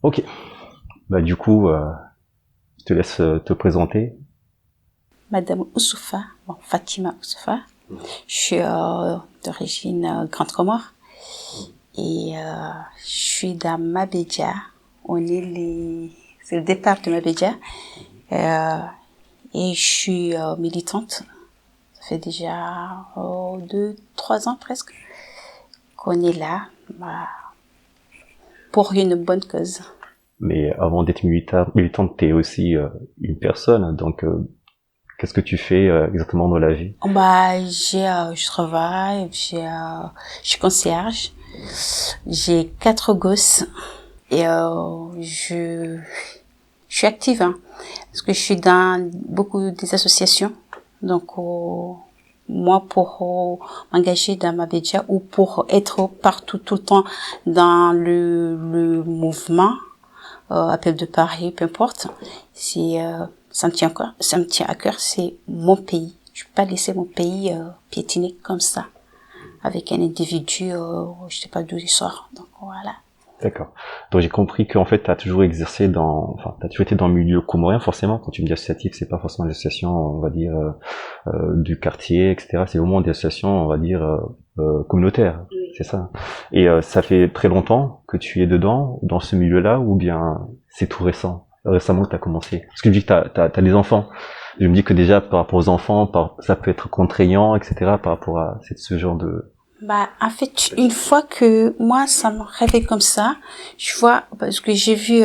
Ok. Bah du coup, je te laisse te présenter. Madame Oussoufa, bon, Fatima Oussoufa. Je suis d'origine Grande Comore et je suis dans Mabédia. C'est le départ de Mabédia et je suis militante. Ça fait déjà 2-3 ans presque qu'on est là pour une bonne cause. Mais avant d'être militante, t'es aussi une personne. Donc, qu'est-ce que tu fais exactement dans la vie? Je travaille, je suis concierge. J'ai 4 gosses et je suis active, hein, parce que je suis dans beaucoup des associations. Donc, moi, pour m'engager dans ma bédia ou pour être partout tout le temps dans le mouvement, appel de Paris, peu importe, ça me tient à cœur, c'est mon pays. Je peux pas laisser mon pays piétiner comme ça avec un individu, je sais pas d'où il sort. Donc voilà. D'accord. Donc j'ai compris qu'en fait t'as toujours exercé t'as toujours été dans le milieu comorien forcément. Quand tu me dis associatif, c'est pas forcément des associations, on va dire du quartier, etc. C'est vraiment des associations, on va dire communautaires. Oui. C'est ça. Et ça fait très longtemps que tu es dedans, dans ce milieu-là, ou bien c'est tout récemment que t'as commencé? Parce que tu dis que t'as des enfants. Je me dis que déjà par rapport aux enfants, ça peut être contraignant, etc. Par rapport à ce genre de... En fait, une fois que moi, ça me rêvait comme ça, je vois, parce que j'ai vu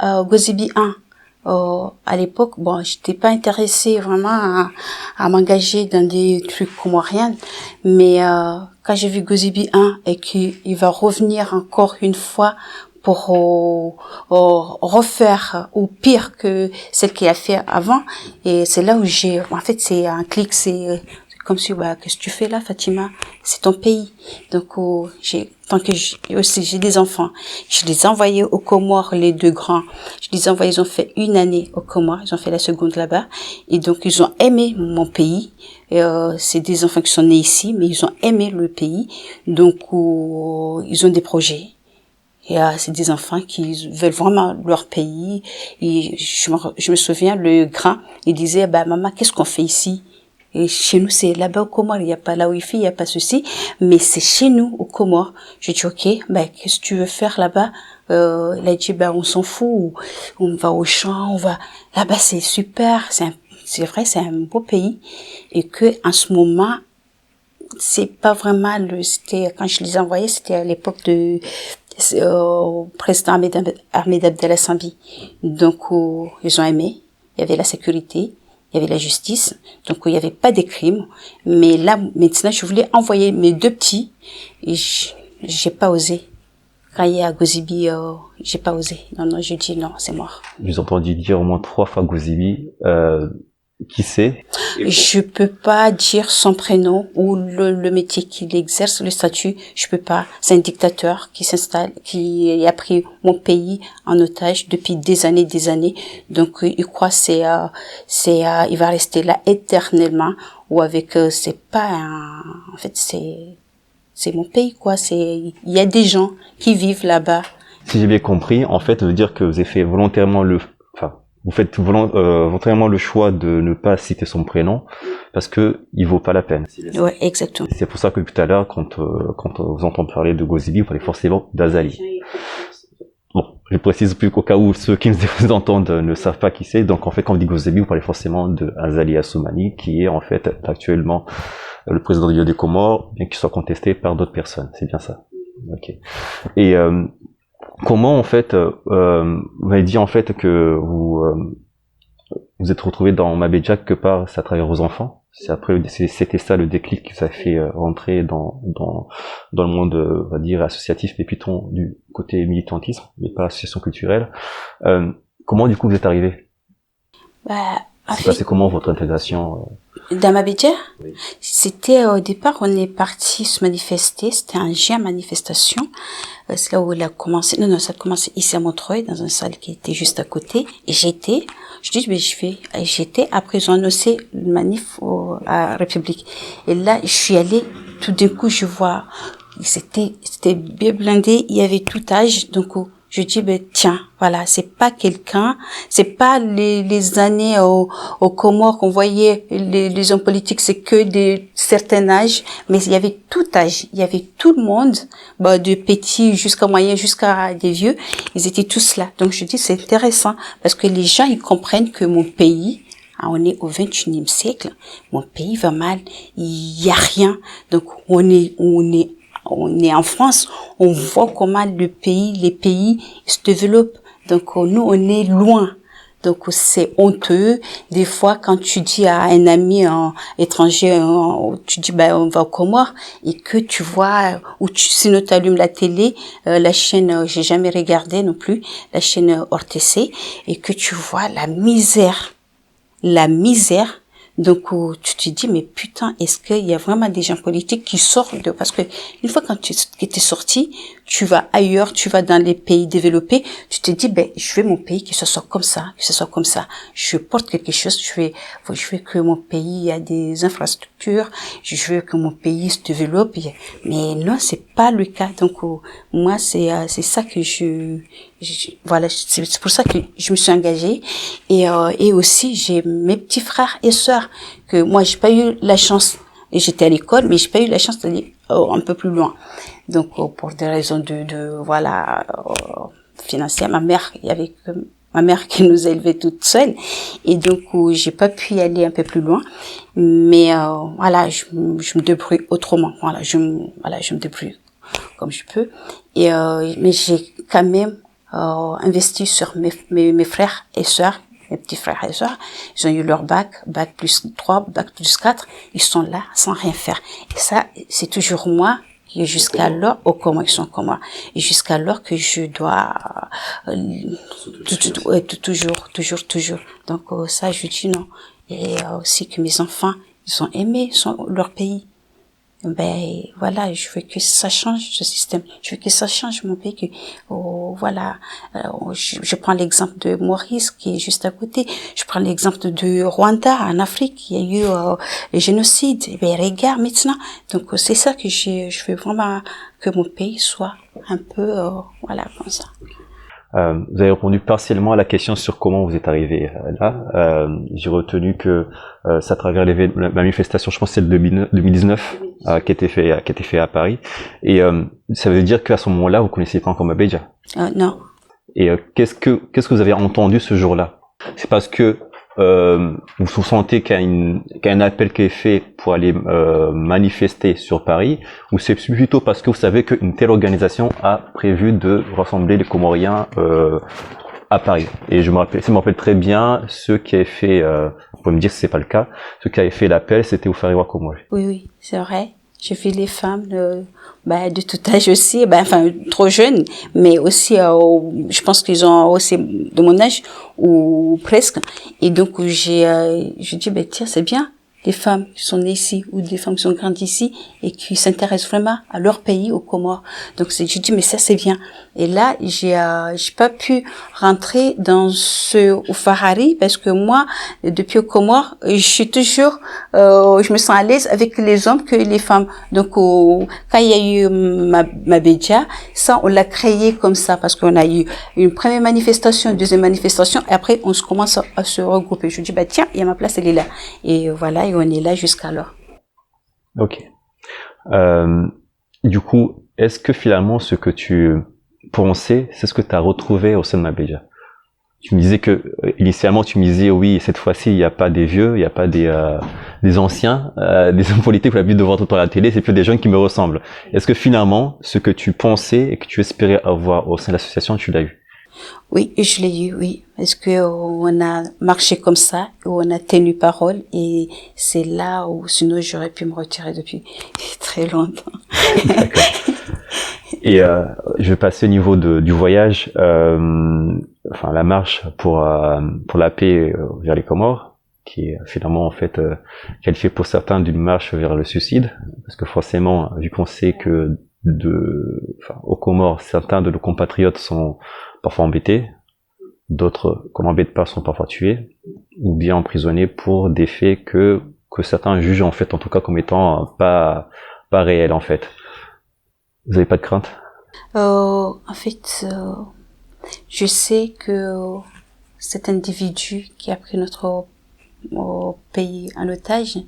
Gozibi 1 à l'époque. Bon, j'étais pas intéressée vraiment à m'engager dans des trucs comoriens, mais quand j'ai vu Gozibi 1 et qu'il va revenir encore une fois pour refaire ou pire que celle qu'il a fait avant, et c'est là où en fait, c'est un clic, c'est comme si, qu'est-ce que tu fais là, Fatima? C'est ton pays. Donc, j'ai des enfants. Je les ai envoyés aux Comores, les 2 grands. Je les ai envoyés, ils ont fait 1 année aux Comores. Ils ont fait la seconde là-bas. Et donc, ils ont aimé mon pays. C'est des enfants qui sont nés ici, mais ils ont aimé le pays. Donc, ils ont des projets. Et c'est des enfants qui veulent vraiment leur pays. Et je me souviens, le grand, il disait, maman, qu'est-ce qu'on fait ici? Et chez nous, c'est là-bas au Comores, il n'y a pas la Wi-Fi, il n'y a pas ceci, mais c'est chez nous au Comores. Je dis, ok, qu'est-ce que tu veux faire là-bas? Il a dit, on s'en fout, on va au champ, là-bas c'est super, c'est vrai, c'est un beau pays. Et que, en ce moment, c'est pas vraiment c'était, quand je les envoyais, c'était à l'époque de, président Ahmed Abdallah Sambi. Donc, ils ont aimé, il y avait la sécurité, il y avait la justice, donc il n'y avait pas de crimes. Mais là, maintenant, je voulais envoyer mes 2 petits, et j'ai pas osé. Quand il y a Gozibi, j'ai pas osé. Non, je dis non, c'est mort. J'ai entendu dire au moins 3 fois Gozibi. Qui c'est? Je peux pas dire son prénom ou le métier qu'il exerce, le statut. Je peux pas. C'est un dictateur qui s'installe, qui a pris mon pays en otage depuis des années. Donc, il croit il va rester là éternellement. Ou avec, c'est pas en fait, c'est mon pays, quoi. Il y a des gens qui vivent là-bas. Si j'ai bien compris, en fait, ça veut dire que vous avez fait volontairement vous faites volontairement le choix de ne pas citer son prénom parce que il vaut pas la peine. Ouais, exactement. C'est pour ça que tout à l'heure, quand vous entendez parler de Gozibi, vous parlez forcément d'Azali. Bon, je précise plus qu'au cas où ceux qui nous entendent ne savent pas qui c'est. Donc en fait, quand on dit Gozibi, vous parlez forcément de Azali Assoumani, qui est en fait actuellement le président de l'Union des Comores, bien qu'il soit contesté par d'autres personnes. C'est bien ça. Ok. Et comment en fait, vous m'avez dit en fait que vous êtes retrouvé dans Mabédia quelque part, c'est à travers vos enfants. C'était ça le déclic qui vous a fait rentrer dans le monde, on va dire, associatif, mais plutôt du côté militantisme, mais pas association culturelle. Comment du coup vous êtes arrivé? C'est passé comment votre intégration? Dans Mabédia? Oui. C'était au départ, on est parti se manifester. C'était un GIA manifestation. C'est là où il a commencé. Non, ça a commencé ici à Montreuil, dans une salle qui était juste à côté. Et j'étais. Après, ils ont annoncé le manif à République. Et là, je suis allée. Tout d'un coup, je vois, c'était bien blindé. Il y avait tout âge. Donc, Je dis, ben, tiens, voilà, c'est pas quelqu'un, c'est pas les années au Comores qu'on voyait les hommes politiques, c'est que des certains âges, mais il y avait tout âge, il y avait tout le monde, bah, de petits jusqu'à moyens, jusqu'à des vieux, ils étaient tous là. Donc je dis, c'est intéressant, parce que les gens, ils comprennent que mon pays, on est au 21e siècle, mon pays va mal, il y a rien, donc on est en France, on voit comment les pays se développent. Donc nous, on est loin. Donc c'est honteux. Des fois, quand tu dis à un ami étranger, tu dis on va au Comores, et que tu vois, sinon tu allumes la télé, la chaîne, j'ai jamais regardé non plus, la chaîne RTC, et que tu vois la misère. Donc, tu te dis, mais putain, est-ce qu'il y a vraiment des gens politiques qui sortent parce que une fois quand tu es sorti, tu vas ailleurs, tu vas dans les pays développés, tu te dis, je veux mon pays que ce soit comme ça, Je porte quelque chose, je veux que mon pays ait des infrastructures, je veux que mon pays se développe, mais non, c'est pas le cas. Donc, moi, c'est ça que voilà, c'est pour ça que je me suis engagée, et aussi, j'ai mes petits frères et sœurs que moi j'ai pas eu la chance, et j'étais à l'école, mais j'ai pas eu la chance d'aller un peu plus loin. Donc pour des raisons voilà financières, il y avait que ma mère qui nous élevait toute seule, et donc j'ai pas pu y aller un peu plus loin, mais voilà, je me débrouille autrement. Voilà, je me débrouille comme je peux, et mais j'ai quand même investi sur mes frères et sœurs. Mes petits frères et sœurs, ils ont eu leur bac plus 3, bac plus 4, ils sont là sans rien faire. Et ça, c'est toujours moi qui jusqu'alors, comment ils sont comme moi, et jusqu'alors que je dois toujours. Donc ça, je dis non. Et aussi que mes enfants, ils ont aimé leur pays. Voilà, je veux que ça change ce système, je veux que ça change mon pays, que voilà, je prends l'exemple de Maurice qui est juste à côté, je prends l'exemple de Rwanda en Afrique, il y a eu le génocide, regarde maintenant. Donc c'est ça que je veux vraiment que mon pays soit un peu voilà, comme ça. Vous avez répondu partiellement à la question sur comment vous êtes arrivé là. J'ai retenu que c'est à travers la manifestation, je pense que c'est le 2019, qui était fait à Paris. Et ça veut dire qu'à ce moment-là, vous connaissiez pas encore Mabedja? Non. Et qu'est-ce que vous avez entendu ce jour-là? C'est parce que vous sentez qu'il y a un appel qui est fait pour aller manifester sur Paris, ou c'est plutôt parce que vous savez qu'une telle organisation a prévu de rassembler les Comoriens à Paris? Et ça me rappelle très bien ceux qui avaient fait, vous pouvez me dire si c'est pas le cas, ceux qui avaient fait l'appel, c'était Oufariwa Komori. Oui, c'est vrai. J'ai vu les femmes de tout âge aussi, trop jeunes, mais aussi, je pense qu'ils ont aussi de mon âge, ou presque. Et donc, je dis, tiens, c'est bien, des femmes qui sont nées ici, ou des femmes qui sont grandes ici, et qui s'intéressent vraiment à leur pays, aux Comores. Donc, je dis, mais ça, c'est bien. Et là, j'ai pas pu rentrer dans ce Oufahari, parce que moi, depuis aux Comores, je suis toujours, je me sens à l'aise avec les hommes que les femmes. Donc, quand il y a eu Mabedja, ça, on l'a créé comme ça, parce qu'on a eu une première manifestation, une deuxième manifestation, et après, on commence à se regrouper. Je dis, tiens, il y a ma place, elle est là. Et voilà, et on est là jusqu'alors. Ok. Du coup, est-ce que finalement, ce que tu pensais, c'est ce que tu as retrouvé au sein de Mabedja? Tu me disais que, initialement, tu me disais, oui, cette fois-ci, il n'y a pas des vieux, il n'y a pas des anciens, des hommes politiques, la but de voir tout à la télé, c'est plus des jeunes qui me ressemblent. Est-ce que finalement, ce que tu pensais et que tu espérais avoir au sein de l'association, tu l'as eu? Oui, je l'ai eu, oui. Parce que on a marché comme ça, on a tenu parole, et c'est là où sinon j'aurais pu me retirer depuis très longtemps. D'accord. Et je vais passer au niveau du voyage, la marche pour la paix vers les Comores, qui est finalement en fait qualifiée pour certains d'une marche vers le suicide, parce que forcément, vu qu'on sait que aux Comores, certains de nos compatriotes sont parfois embêtés, d'autres qu'on n'embête pas sont parfois tués, ou bien emprisonnés pour des faits que certains jugent en fait, en tout cas comme étant pas réels en fait. Vous avez pas de crainte? En fait, Je sais que cet individu qui a pris notre pays en otage,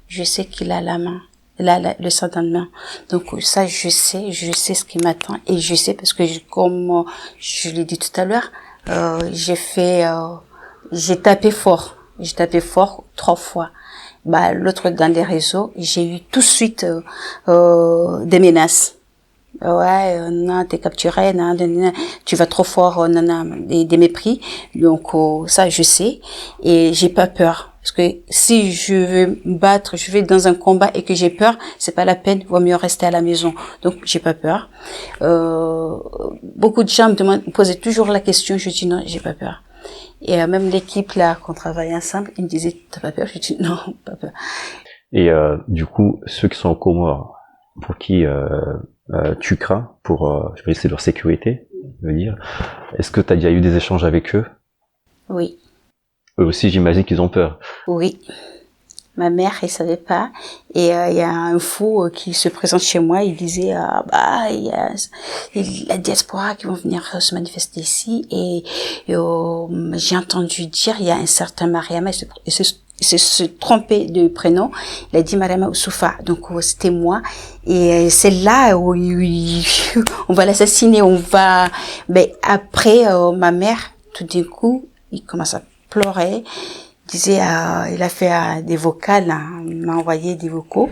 je sais qu'il a la main. Le sang dans la main. Donc ça, je sais ce qui m'attend. Et je sais parce que comme je l'ai dit tout à l'heure, j'ai tapé fort. J'ai tapé fort 3 fois. L'autre dans les réseaux, j'ai eu tout de suite des menaces. Ouais, non, t'es capturé, non, tu vas trop fort, non, des mépris. Donc ça, je sais. Et j'ai pas peur. Parce que si je veux me battre, je vais dans un combat et que j'ai peur, c'est pas la peine, vaut mieux rester à la maison. Donc j'ai pas peur. Beaucoup de gens me posaient toujours la question, je dis non, j'ai pas peur. Et même l'équipe là, qu'on travaille ensemble, ils me disaient t'as pas peur? Je dis non, pas peur. Et du coup, ceux qui sont aux Comores, pour qui tu crains pour, je vais essayer leur sécurité, je veux dire, est-ce que tu as déjà eu des échanges avec eux? Oui. Eux aussi, j'imagine qu'ils ont peur. Oui. Ma mère, elle savait pas. Et il y a un fou qui se présente chez moi. Il disait, il y a la diaspora qui vont venir se manifester ici. Et j'ai entendu dire, il y a un certain Mariama, il se trompé de prénom. Il a dit Mariama Oussoufa. Donc c'était moi. Et c'est là où on va l'assassiner. Mais après, ma mère, tout d'un coup, il commence à pleurer. Disait, il a fait des vocales, hein, il m'a envoyé des vocaux.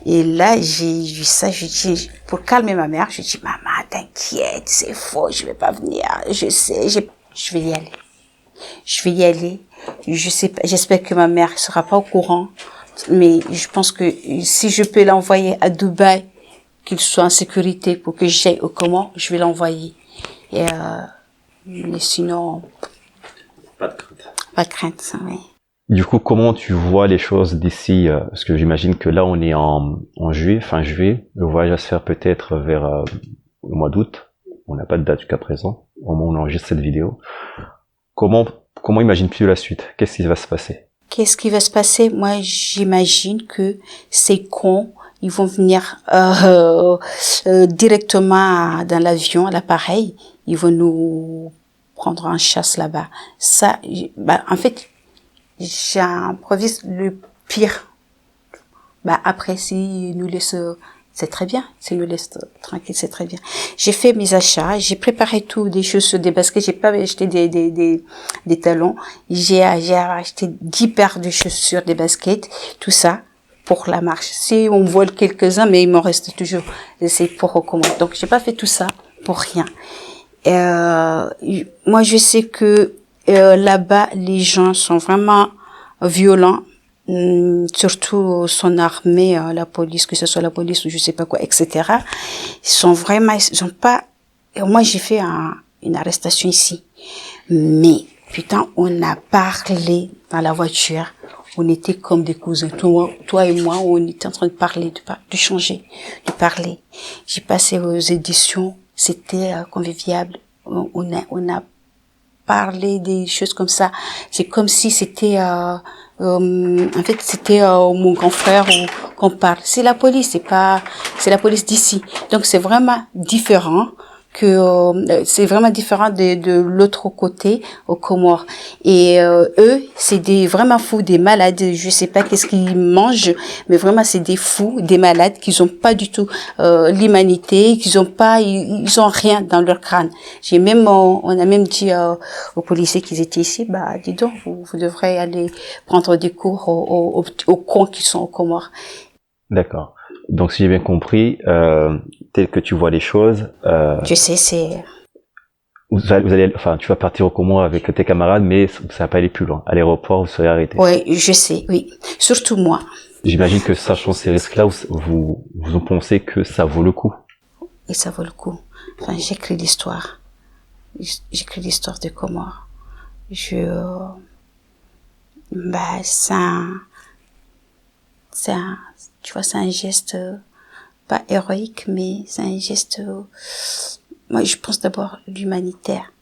Et là, j'ai vu ça, je dis, pour calmer ma mère, je dis, maman, t'inquiète, c'est faux, je vais pas venir. Je sais, je vais y aller. Je vais y aller. Je sais pas, j'espère que ma mère sera pas au courant. Mais je pense que si je peux l'envoyer à Dubaï, qu'il soit en sécurité pour que j'aille au Comores, je vais l'envoyer. Et, mais sinon. Pas de crainte. Pas de crainte, ça, oui. Du coup, comment tu vois les choses d'ici, parce que j'imagine que là on est en juillet, fin juillet, le voyage va se faire peut-être vers le mois d'août, on n'a pas de date jusqu'à présent, au moment où on enregistre cette vidéo. Comment imagines-tu la suite? Qu'est-ce qui va se passer? Qu'est-ce qui va se passer? Moi, j'imagine que ces cons, ils vont venir directement dans l'avion, à l'appareil, ils vont nous prendre en chasse là-bas. Ça, en fait, j'improvise le pire. Après, s'ils nous laissent, c'est très bien. S'ils nous laissent tranquille, c'est très bien. J'ai fait mes achats, j'ai préparé tout, des chaussures, des baskets, j'ai pas acheté des talons. J'ai acheté 10 paires de chaussures, des baskets, tout ça pour la marche. Si on vole quelques-uns, mais il m'en reste toujours. C'est pour recommander. Donc, j'ai pas fait tout ça pour rien. Moi, je sais que là-bas, les gens sont vraiment violents, surtout son armée, la police, que ce soit la police ou je sais pas quoi, etc. Ils ont pas. Moi, j'ai fait une arrestation ici, mais putain, on a parlé dans la voiture. On était comme des cousins. Toi et moi, on était en train de parler, de changer, de parler. J'ai passé aux éditions. C'était convivial. On a parlé des choses comme ça. C'est comme si c'était, en fait, c'était mon grand frère qu'on parle. C'est la police, c'est la police d'ici. Donc c'est vraiment différent c'est vraiment différent de l'autre côté aux Comores. Et eux, c'est des vraiment fous, des malades. Je sais pas qu'est-ce qu'ils mangent, mais vraiment c'est des fous, des malades qui ont pas du tout l'humanité, ils ont rien dans leur crâne. On a même dit aux policiers qui étaient ici, dis donc, vous devrez aller prendre des cours aux cons qui sont aux Comores. D'accord. Donc si j'ai bien compris, tel que tu vois les choses, je sais, c'est vous allez, tu vas partir au Comores avec tes camarades, mais ça va pas aller plus loin. À l'aéroport, vous serez arrêté. Oui, je sais, oui. Surtout moi. J'imagine que sachant ces risques-là, vous pensez que ça vaut le coup. Et ça vaut le coup. J'écris l'histoire. J'écris l'histoire des Comores. Tu vois, c'est un geste pas héroïque, mais c'est un geste. Moi, je pense d'abord l'humanitaire.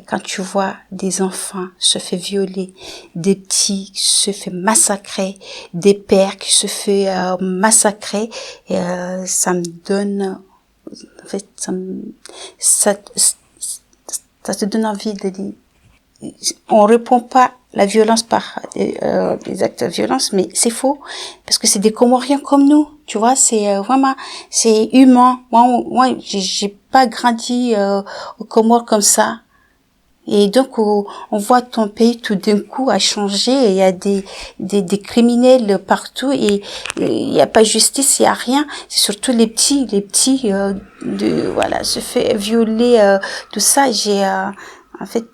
Quand tu vois des enfants se faire violer, des petits qui se fait massacrer, des pères qui se fait massacrer, ça me donne, en fait, ça ça te donne envie de dire, on répond pas la violence par des actes de violence, mais c'est faux, parce que c'est des Comoriens comme nous, tu vois, c'est vraiment, c'est humain. Moi, j'ai pas grandi aux Comores comme ça. Et donc, on voit ton pays tout d'un coup a changé, et il y a des criminels partout, et il n'y a pas de justice, il n'y a rien. C'est surtout les petits, voilà, se fait violer, tout ça. En fait,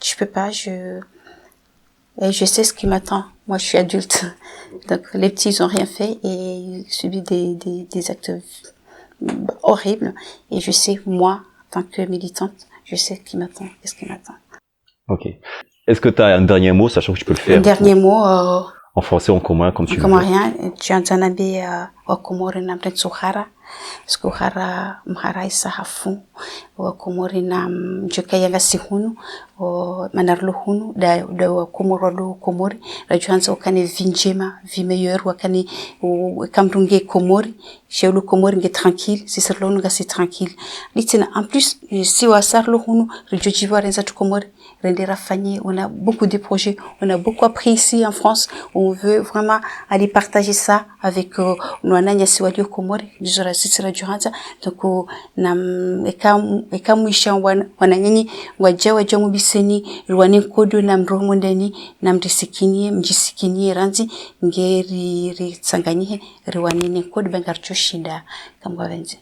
je peux pas, et je sais ce qui m'attend. Moi, je suis adulte. Donc, les petits, ils ont rien fait, et ils subissent des actes horribles. Et je sais, moi, en tant que militante, je sais ce qui m'attend. Qu'est-ce qui m'attend. Ok. Est-ce que tu as un dernier mot, sachant que tu peux le faire Un dernier mot, en français, en commun, comme tu en veux. comorien, tu as entendu au Comore na mtend Sohara, parce que Hara mhara isa hafu, au Comore na mjoka yanga sihunu, au manarlo hunu, da Comoro lo Comori, la juhanza wakane vinjema, vie meilleure, wakane kamrunge Comori, chez le Comori nge tranquille, si c'est l'on c'est tranquille. Litina, en plus, si wa sarlo hunu, rejojiwa renza tu Comori, Rendera Fagné, on a beaucoup de projets, on a beaucoup appris ici en France, on veut vraiment aller partager ça avec nos ananya siwalio Komori, disora sisira juhanza, donc nam ekamuisha wananyini wajawa jamu biseni, rwane kodo nam rohmondani, nam risikinie, mjisikinie ranzi, ngeri ri tsanganihe, rwane kodo bangarcho shinda, kamwa venzi.